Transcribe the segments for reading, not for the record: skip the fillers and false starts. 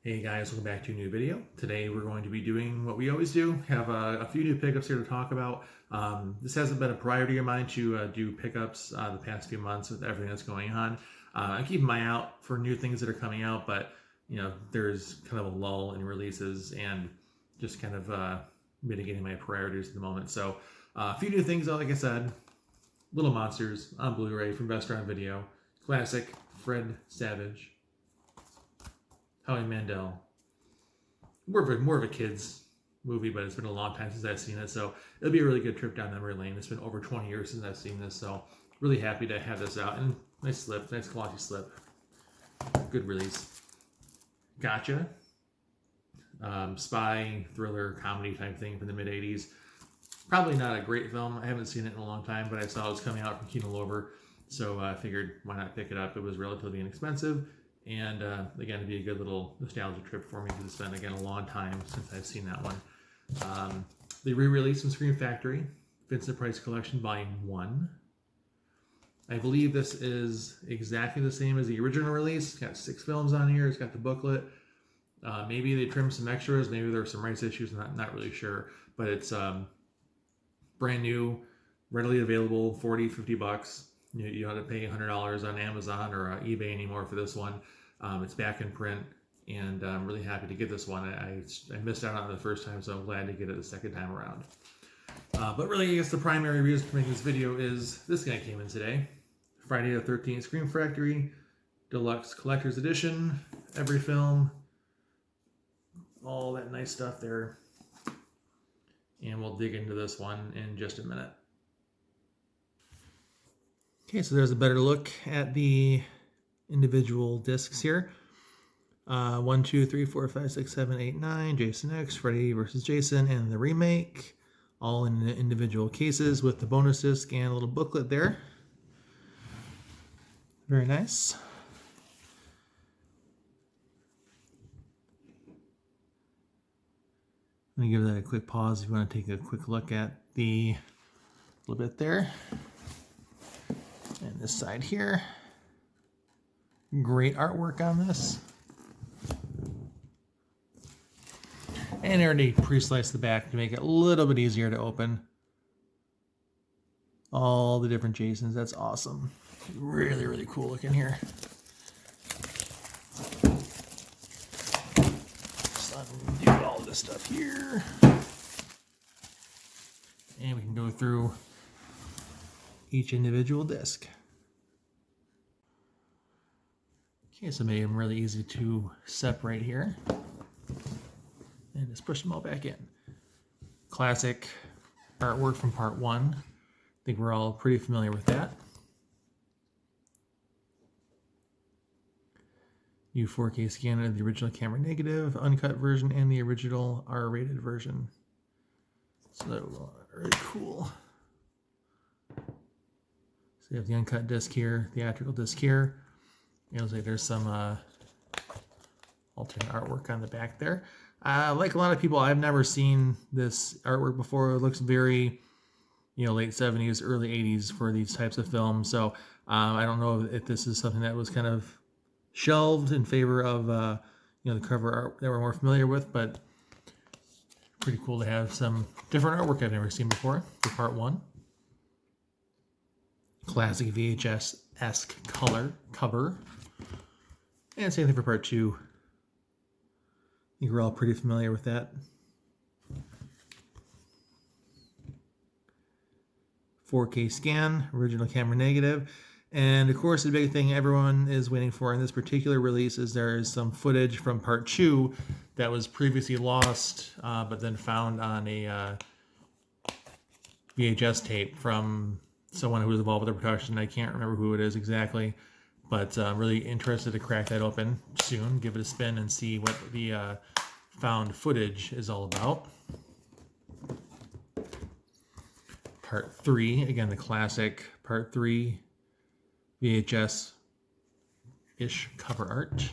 Hey guys, welcome back to a new video. Today we're going to be doing what we always do, have a few new pickups here to talk about. This hasn't been a priority of mine to do pickups the past few months with everything that's going on. I keep my eye out for new things that are coming out, but there's kind of a lull in releases and just kind of mitigating my priorities at the moment. So a few new things, like I said, Little Monsters on Blu-ray from Best Run Video, classic Fred Savage, Howie Mandel. More of a kid's movie, but it's been a long time since I've seen it, so it'll be a really good trip down memory lane. It's been over 20 years since I've seen this, so really happy to have this out. And nice quality slip. Good release. Gotcha. Spy, thriller, comedy type thing from the mid-'80s. Probably not a great film. I haven't seen it in a long time, but I saw it was coming out from Kino Lorber, so I figured why not pick it up. It was relatively inexpensive. And again, it'd be a good little nostalgia trip for me because it's been, again, a long time since I've seen that one. They re-released from Scream Factory, Vincent Price Collection Volume 1. I believe this is exactly the same as the original release. It's got 6 films on here. It's got the booklet. Maybe they trimmed some extras. Maybe there were some rights issues. Not really sure. But it's brand new, readily available, $40-50. You don't have to pay $100 on Amazon or eBay anymore for this one. It's back in print, and I'm really happy to get this one. I missed out on it the first time, so I'm glad to get it the second time around. But really, I guess the primary reason for making this video is this guy came in today. Friday the 13th Scream Factory, Deluxe Collector's Edition, every film, all that nice stuff there. And we'll dig into this one in just a minute. Okay, so there's a better look at the individual discs here. 1, 2, 3, 4, 5, 6, 7, 8, 9, Jason X, Freddy vs. Jason, and the remake, all in individual cases with the bonus disc and a little booklet there. Very nice. Let me give that a quick pause if you want to take a quick look at the little bit there. And this side here. Great artwork on this. And I already pre-sliced the back to make it a little bit easier to open. All the different Jasons. That's awesome. Really, really cool looking here. So undo all this stuff here. And we can go through each individual disc. Okay, so made them really easy to separate here. And just push them all back in. Classic artwork from part 1. I think we're all pretty familiar with that. New 4K scan of the original camera negative, uncut version, and the original R-rated version. So really cool. So you have the uncut disc here, theatrical disc here. It looks like there's some alternate artwork on the back there. Like a lot of people, I've never seen this artwork before. It looks very, late 70s, early 80s for these types of films. So I don't know if this is something that was kind of shelved in favor of, the cover art that we're more familiar with, but pretty cool to have some different artwork I've never seen before for part 1. Classic VHS-esque cover. And same thing for part 2. I think we're all pretty familiar with that. 4K scan, original camera negative. And of course, the big thing everyone is waiting for in this particular release is there is some footage from part 2 that was previously lost, but then found on a VHS tape from someone who was involved with the production. I can't remember who it is exactly, but I'm really interested to crack that open soon, give it a spin, and see what the found footage is all about. Part 3, again, the classic part 3 VHS-ish cover art.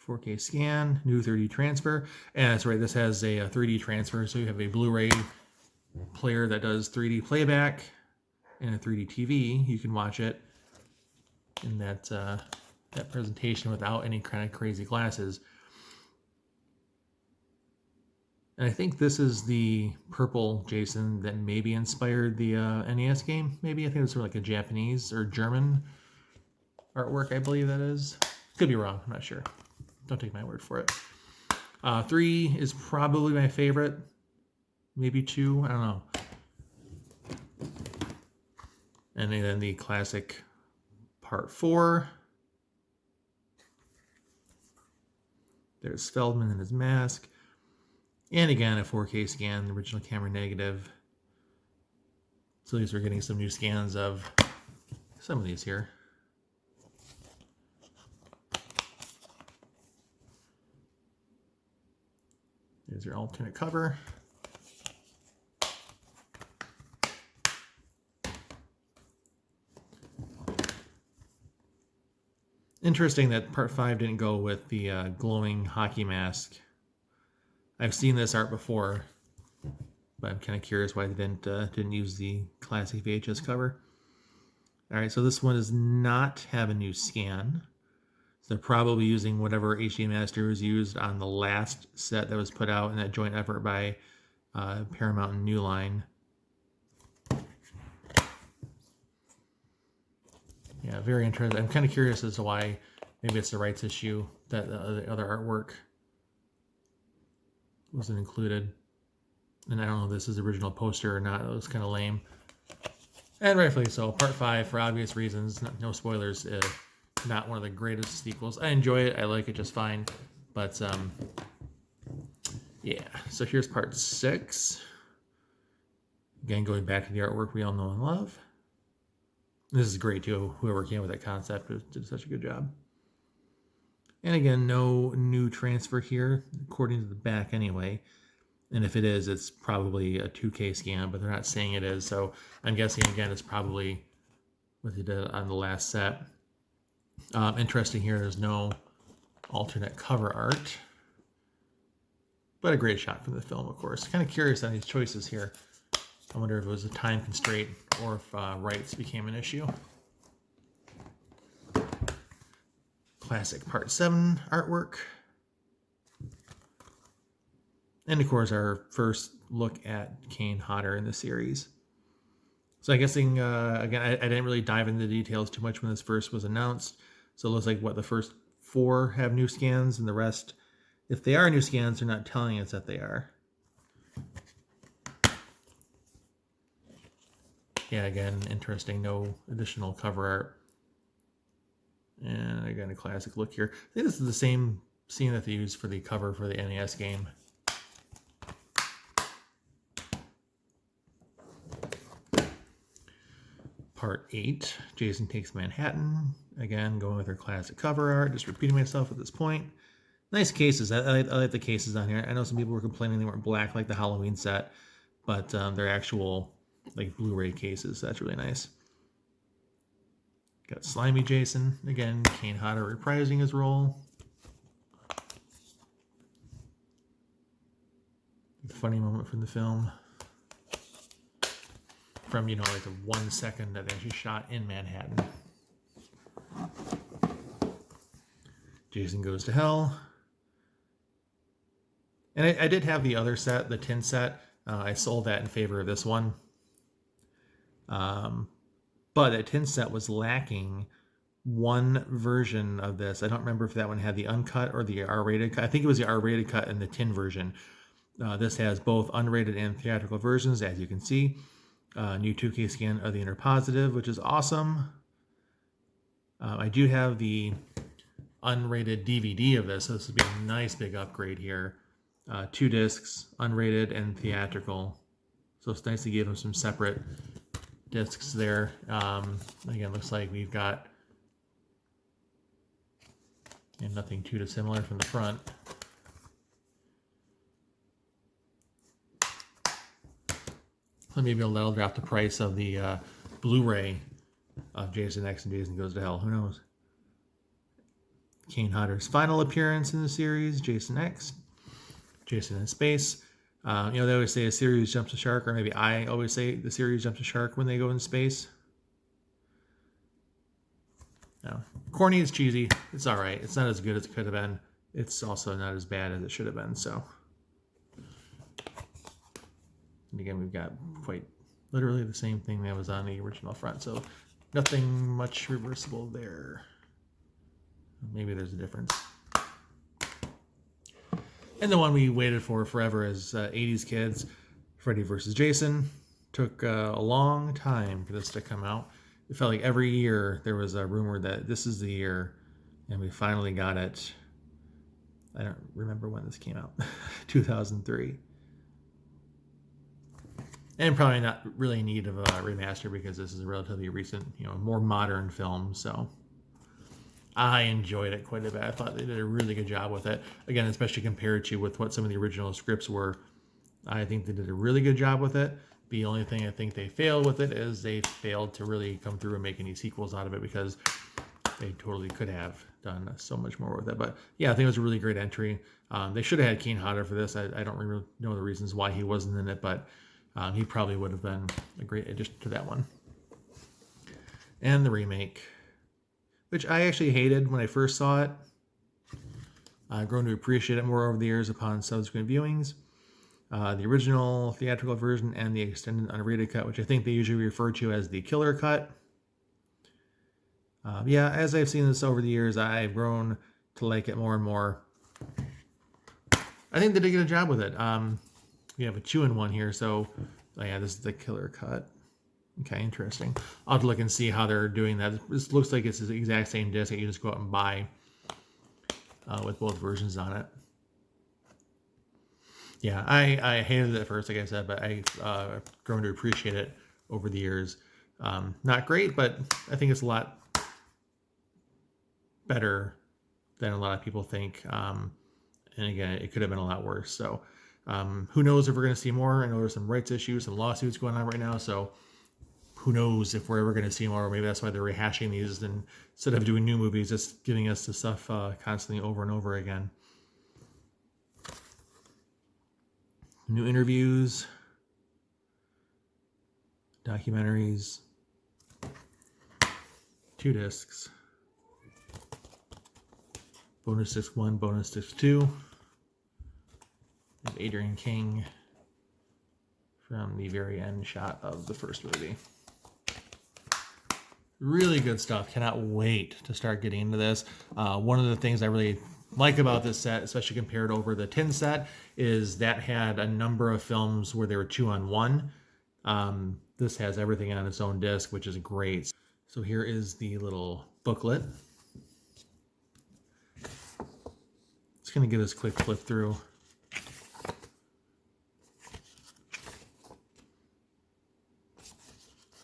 4K scan, new 3D transfer. And that's right, this has a 3D transfer, so you have a Blu-ray player that does 3D playback and a 3D TV. You can watch it in that that presentation without any kind of crazy glasses. And I think this is the purple Jason that maybe inspired the NES game. Maybe I think it's sort of like a Japanese or German artwork, I believe that is. Could be wrong, I'm not sure. Don't take my word for it. 3 is probably my favorite. Maybe 2, I don't know. And then the classic part 4. There's Feldman and his mask. And again, a 4K scan, the original camera negative. So at least we're getting some new scans of some of these here. There's your alternate cover. Interesting that part 5 didn't go with the glowing hockey mask. I've seen this art before, but I'm kind of curious why they didn't use the classic VHS cover. All right, so this one does not have a new scan. So they're probably using whatever HD Master was used on the last set that was put out in that joint effort by Paramount and New Line. Yeah, very interesting. I'm kind of curious as to why. Maybe it's the rights issue that the other artwork wasn't included. And I don't know if this is the original poster or not. It was kind of lame. And rightfully so. Part 5, for obvious reasons, no spoilers, not one of the greatest sequels. I enjoy it. I like it just fine. But, yeah. So here's part 6. Again, going back to the artwork we all know and love. This is great, too. Whoever came with that concept did such a good job. And again, no new transfer here, according to the back anyway. And if it is, it's probably a 2K scan, but they're not saying it is. So I'm guessing, again, it's probably what they did on the last set. Interesting here, there's no alternate cover art. But a great shot from the film, of course. Kind of curious on these choices here. I wonder if it was a time constraint or if rights became an issue. Classic Part 7 artwork. And of course, our first look at Kane Hodder in the series. So I'm guessing, again, I didn't really dive into the details too much when this first was announced. So it looks like, what, the first 4 have new scans, and the rest, if they are new scans, they're not telling us that they are. Yeah, again, interesting. No additional cover art. And again, a classic look here. I think this is the same scene that they used for the cover for the NES game. Part 8, Jason Takes Manhattan. Again, going with her classic cover art. Just repeating myself at this point. Nice cases. I like the cases on here. I know some people were complaining they weren't black like the Halloween set, but they're actual like Blu-ray cases. That's really nice. Got Slimy Jason. Again, Kane Hodder reprising his role. Funny moment from the film. From, you know, like the 1 second that they actually shot in Manhattan. Jason Goes to Hell. And I did have the other set, the tin set. I sold that in favor of this one. But that tin set was lacking one version of this. I don't remember if that one had the uncut or the R-rated cut. I think it was the R-rated cut in the tin version. This has both unrated and theatrical versions, as you can see. New 2K scan of the inner positive, which is awesome. I do have the unrated DVD of this, so this would be a nice big upgrade here. 2 discs, unrated and theatrical. So it's nice to give them some separate discs there. Again, looks like we've got nothing too dissimilar from the front. Maybe that'll drop the price of the Blu-ray of Jason X and Jason Goes to Hell. Who knows? Kane Hodder's final appearance in the series, Jason X, Jason in Space. They always say a series jumps a shark, or maybe I always say the series jumps a shark when they go in space. Now, of corny, it's cheesy. It's all right. It's not as good as it could have been. It's also not as bad as it should have been. So, and again, we've got quite literally the same thing that was on the original front. So nothing much reversible there. Maybe there's a difference. And the one we waited for forever as 80s kids, Freddy vs. Jason. Took a long time for this to come out. It felt like every year there was a rumor that this is the year, and we finally got it. I don't remember when this came out. 2003. And probably not really in need of a remaster because this is a relatively recent, more modern film. So I enjoyed it quite a bit. I thought they did a really good job with it. Again, especially compared to with what some of the original scripts were. I think they did a really good job with it. The only thing I think they failed with it is they failed to really come through and make any sequels out of it because they totally could have done so much more with it. But yeah, I think it was a really great entry. They should have had Kane Hodder for this. I don't really know the reasons why he wasn't in it, but he probably would have been a great addition to that one. And the remake, which I actually hated when I first saw it. I've grown to appreciate it more over the years upon subsequent viewings. The original theatrical version and the extended unrated cut, which I think they usually refer to as the killer cut. Yeah, as I've seen this over the years, I've grown to like it more and more. I think they did a good job with it. We have a 2-in-1 here, so yeah, this is the killer cut. Okay, interesting. I'll have to look and see how they're doing that. This looks like it's the exact same disc that you just go out and buy with both versions on it. Yeah, I hated it at first, like I said, but I've grown to appreciate it over the years. Not great, but I think it's a lot better than a lot of people think. And again, it could have been a lot worse. So who knows if we're going to see more? I know there's some rights issues, some lawsuits going on right now. So who knows if we're ever going to see more? Maybe that's why they're rehashing these and instead of doing new movies, just giving us the stuff constantly over and over again. New interviews, documentaries, 2 discs, bonus disc 1, bonus disc 2, and Adrian King from the very end shot of the first movie. Really good stuff. Cannot wait to start getting into this. One of the things I really like about this set, especially compared over the tin set, is that had a number of films where they were 2-on-1. This has everything on its own disc, which is great. So here is the little booklet. Just going to give this a quick flip through.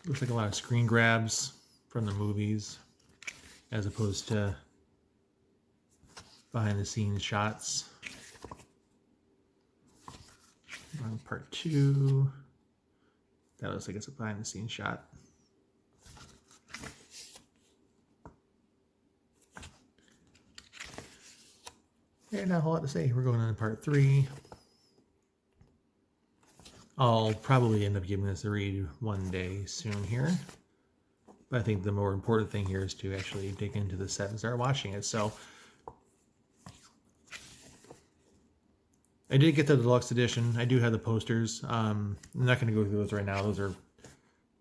Looks like a lot of screen grabs from the movies as opposed to behind the scenes shots. On part 2. That looks like it's a behind the scenes shot. And not a whole lot to say. We're going on to part 3. I'll probably end up giving this a read one day soon here. But I think the more important thing here is to actually dig into the set and start watching it. So I did get the deluxe edition. I do have the posters. I'm not going to go through those right now. Those are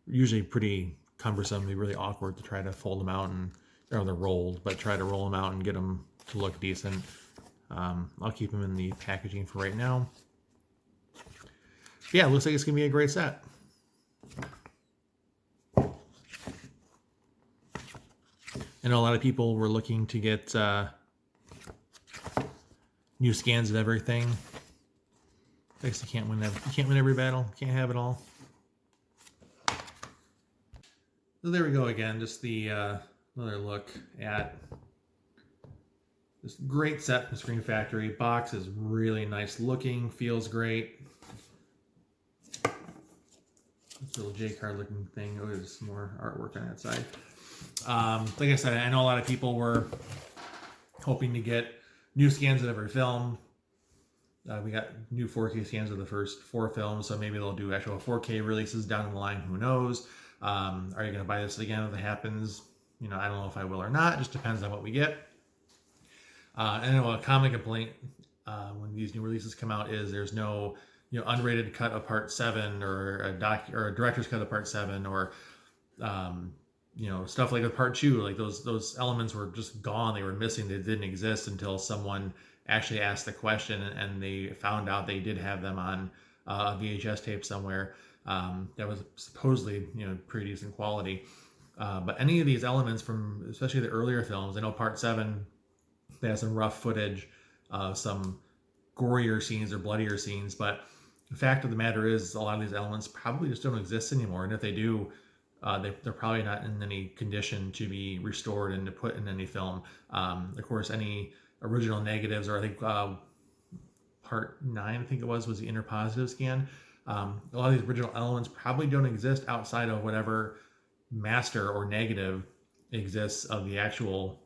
usually pretty cumbersome. They're really awkward to try to fold them out and they're rolled, but try to roll them out and get them to look decent. I'll keep them in the packaging for right now. Yeah, it looks like it's going to be a great set. I know a lot of people were looking to get new scans of everything. I guess you can't win every battle. Can't have it all. So there we go again. Just the another look at this great set from Screen Factory. Box is really nice looking. Feels great. This little J-card looking thing. Oh, there's some more artwork on that side. Like I said, I know a lot of people were hoping to get new scans of every film. We got new 4K scans of the first 4 films, so maybe they'll do actual 4K releases down the line. Who knows? Are you going to buy this again if it happens? I don't know if I will or not. It just depends on what we get. And I know a common complaint when these new releases come out is there's no unrated cut of Part 7 or a director's cut of Part 7 or stuff like with Part 2. Like those elements were just gone. They were missing. They didn't exist until someone actually asked the question and they found out they did have them on a VHS tape somewhere that was supposedly pretty decent quality. But any of these elements from especially the earlier films, I know Part 7 they have some rough footage, some gorier scenes or bloodier scenes, but the fact of the matter is a lot of these elements probably just don't exist anymore. And if they do, they're probably not in any condition to be restored and to put in any film. Of course, any original negatives, or I think Part 9, I think it was the inner positive scan. A lot of these original elements probably don't exist outside of whatever master or negative exists of the actual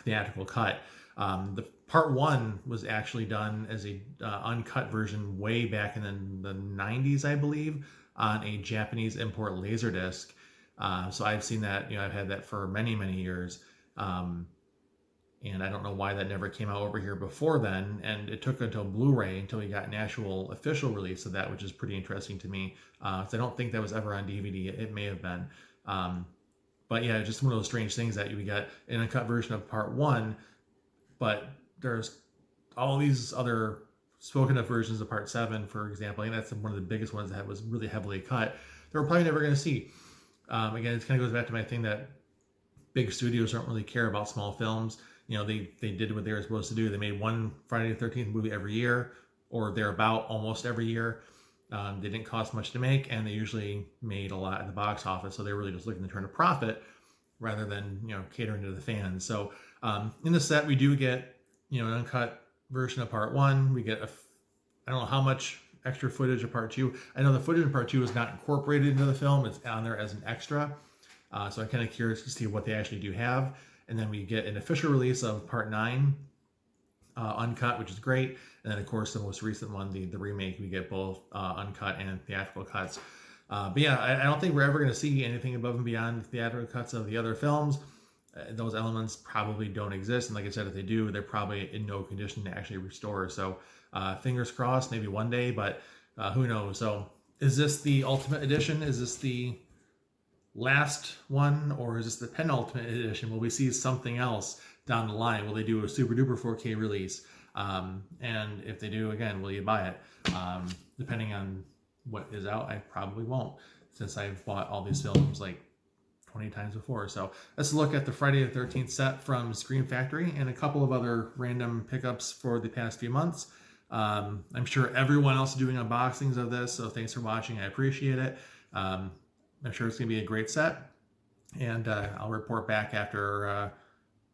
theatrical cut. The Part 1 was actually done as a uncut version way back in the 90s, I believe, on a Japanese import Laserdisc. So I've seen that, I've had that for many, many years. And I don't know why that never came out over here before then. And it took until Blu-ray until we got an actual official release of that, which is pretty interesting to me. So I don't think that was ever on DVD. It may have been. But yeah, just one of those strange things that we got an uncut version of Part 1, but there's all these other spoken of versions of Part 7, for example. I think that's one of the biggest ones that was really heavily cut that we're probably never going to see. Again, it kind of goes back to my thing that big studios don't really care about small films. They did what they were supposed to do. They made one Friday the 13th movie every year, or thereabout almost every year. They didn't cost much to make, and they usually made a lot at the box office. So they're really just looking to turn a profit rather than catering to the fans. So in the set, we do get an uncut version of Part 1. We get I don't know how much extra footage of Part 2. I know the footage in Part 2 is not incorporated into the film. It's on there as an extra. So I'm kind of curious to see what they actually do have. And then we get an official release of Part 9 uncut, which is great. And then, of course, the most recent one, the remake, we get both uncut and theatrical cuts. But yeah, I don't think we're ever going to see anything above and beyond the theatrical cuts of the other films. Those elements probably don't exist. And like I said, if they do, they're probably in no condition to actually restore. So fingers crossed, maybe one day, but who knows? So is this the Ultimate Edition? Is this the last one, or is this the penultimate edition? Will we see something else down the line? Will they do a super duper 4K release? And if they do, again, will you buy it? Depending on what is out, I probably won't, since I've bought all these films like 20 times before. So let's look at the Friday the 13th set from Scream Factory and a couple of other random pickups for the past few months. I'm sure everyone else is doing unboxings of this, so thanks for watching. I appreciate it. I'm sure it's going to be a great set, and I'll report back after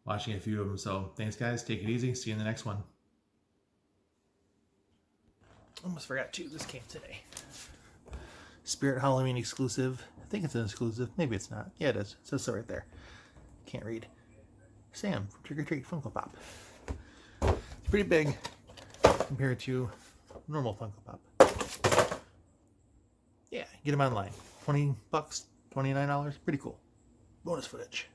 watching a few of them. So thanks, guys. Take it easy. See you in the next one. Almost forgot too. This came today. Spirit Halloween exclusive. I think it's an exclusive. Maybe it's not. Yeah, it is. It says so right there. Can't read. Sam from Trick or Treat Funko Pop. It's pretty big compared to normal Funko Pop. Yeah, get them online. $20, $29. Pretty cool. Bonus footage.